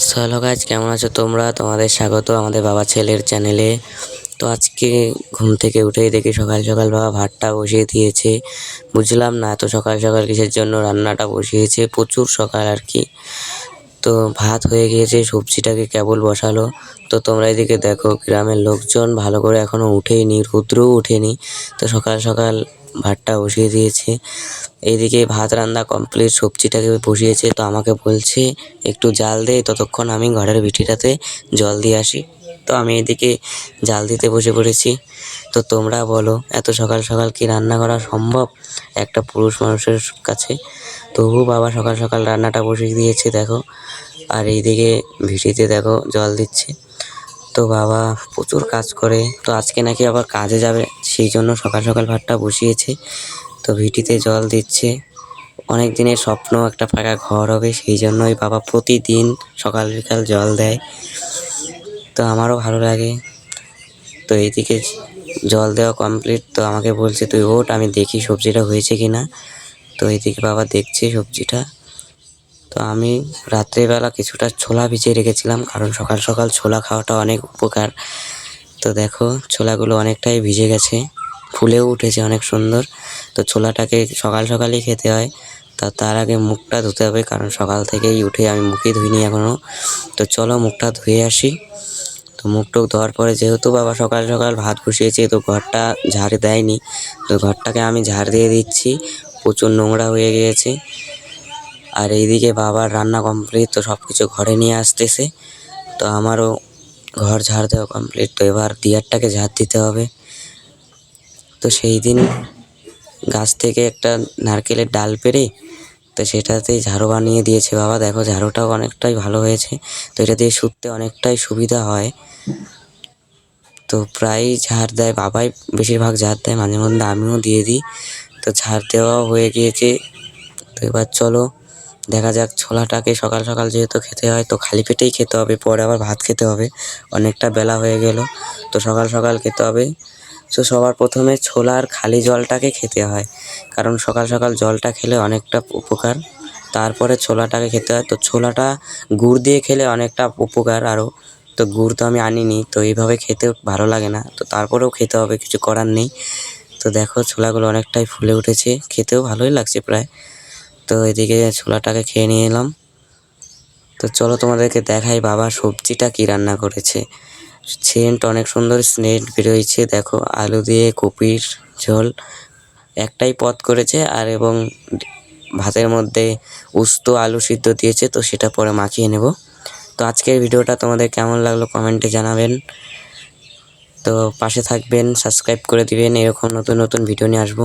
Hello guys, কেমন আছো তোমরা? তোমাদের স্বাগত আমাদের বাবা ছেলের চ্যানেলে। তো আজকে ঘুম থেকে উঠেই দেখি সকাল সকাল বাবা ভাতটা বসিয়ে দিয়েছে। বুঝলাম না এত সকাল সকাল কিসের জন্য রান্নাটা বসিয়েছে, প্রচুর সকাল আর কি। তো ভাত হয়ে গিয়েছে, সবজিটাকে কেবল বসালো। তো তোমরা এদিকে দেখো, গ্রামের লোকজন ভালো করে এখনো উঠেনি, রুদ্রও উঠেনি। তো সকাল সকাল ভাতটা বসিয়ে দিয়েছে। এইদিকে ভাত রান্না কমপ্লিট, সবজিটাকে বসিয়েছে। তো আমাকে বলছে একটু জাল দে, ততক্ষণ আমি ঘরের ভিটিটাতে জল দিয়ে আসি। তো আমি এদিকে জাল দিতে বসে পড়েছি। তো তোমরা বলো, এত সকাল সকাল কি রান্না করা সম্ভব একটা পুরুষ মানুষের কাছে? তবু বাবা সকাল সকাল রান্নাটা বসিয়ে দিয়েছে দেখো। আর এইদিকে ভিটিতে দেখো জল দিচ্ছে। তো বাবা প্রচুর কাজ করে, তো আজকে নাকি আবার কাজে যাবে, সেই জন্য সকাল সকাল ভাতটা বসিয়েছে। তো ভিটিতে জল দিচ্ছে। অনেক দিনের স্বপ্ন একটা ফাঁকা ঘর হবে, সেই জন্যই বাবা প্রতিদিন সকাল বিকাল জল দেয়। তো আমারও ভালো লাগে। তো এইদিকে জল দেওয়া কমপ্লিট। তো আমাকে বলছে তুই ওঠ, আমি দেখি সবজিটা হয়েছে কিনা। তো এইদিকে বাবা দেখছে সবজিটা। তো আমি রাত্রেবেলা কিছুটা ছোলা ভিজিয়ে রেখেছিলাম, কারণ সকাল সকাল ছোলা খাওয়াটা অনেক উপকার। তো দেখো ছোলাগুলো অনেকটাই ভিজে গেছে, ফুলেও উঠেছে অনেক সুন্দর। তো ছোলাটাকে সকাল সকালই খেতে হয়। তার আগে মুখটা ধুতে হবে, কারণ সকাল থেকেই উঠে আমি মুখই ধুইনি এখনও। তো চলো মুখটা ধুয়ে আসি। তো মুখ টুক ধোয়ার পরে, যেহেতু বাবা সকাল সকাল ভাত বসিয়েছে, তো ঘরটা ঝাড় দেয়নি। তো ঘরটাকে আমি ঝাড় দিয়ে দিচ্ছি, প্রচুর নোংরা হয়ে গিয়েছে। আর এইদিকে বাবার রান্না কমপ্লিট, তো সব কিছু ঘরে নিয়ে আসতেছে। তো আমারও ঘর ঝাড় দেওয়া কমপ্লিট। তো এবার দিয়ারটাকে ঝাড় দিতে হবে। তো সেই দিন গাছ থেকে একটা নারকেলের ডাল পেড়ে, তো সেটাতেই ঝাড়ু বানিয়ে দিয়েছে বাবা। দেখো ঝাড়ুটাও অনেকটাই ভালো হয়েছে। তো এটা দিয়ে শুতে অনেকটাই সুবিধা হয়। তো প্রায়ই ঝাড় দেয় বাবাই, বেশিরভাগ ঝাড় দেয়, মাঝে মধ্যে আমিও দিয়ে দিই। তো ঝাড় দেওয়াও হয়ে গিয়েছে। তো এবার চলো দেখা যাক ছোলাটাকে। সকাল সকাল যেহেতু খেতে হয়, তো খালি পেটেই খেতে হবে, পরে আবার ভাত খেতে হবে, অনেকটা বেলা হয়ে গেল। তো সকাল সকাল খেতে হবে। তো সবার প্রথমে ছোলার খালি জলটাকে খেতে হয়, কারণ সকাল সকাল জলটা খেলে অনেকটা উপকার। তারপরে ছোলাটাকে খেতে হয়। তো ছোলাটা গুড় দিয়ে খেলে অনেকটা উপকার আরও। তো গুড় তো আমি আনিনি, তো এইভাবে খেতেও ভালো লাগে না, তো তারপরেও খেতে হবে, কিছু করার নেই। তো দেখো ছোলাগুলো অনেকটাই ফুলে উঠেছে, খেতেও ভালোই লাগছে প্রায়। তো এদিকে ছোলাটাকে খেয়ে নিয়ে এলাম। তো চলো তোমাদেরকে দেখাই বাবা সবজিটা কি রান্না করেছে। সেন্ট অনেক সুন্দর স্মেল বেরোইছে দেখো। আলু দিয়ে কপির ঝোল একটাই পদ করেছে, আর এবং ভাতের মধ্যে উস্তো আলু সিদ্ধ দিয়েছে, তো সেটা পরে মাখিয়ে নেব। তো আজকের ভিডিওটা তোমাদের কেমন লাগলো কমেন্টে জানাবেন। তো পাশে থাকবেন, সাবস্ক্রাইব করে দিবেন, এরকম নতুন নতুন ভিডিও নিয়ে আসবো।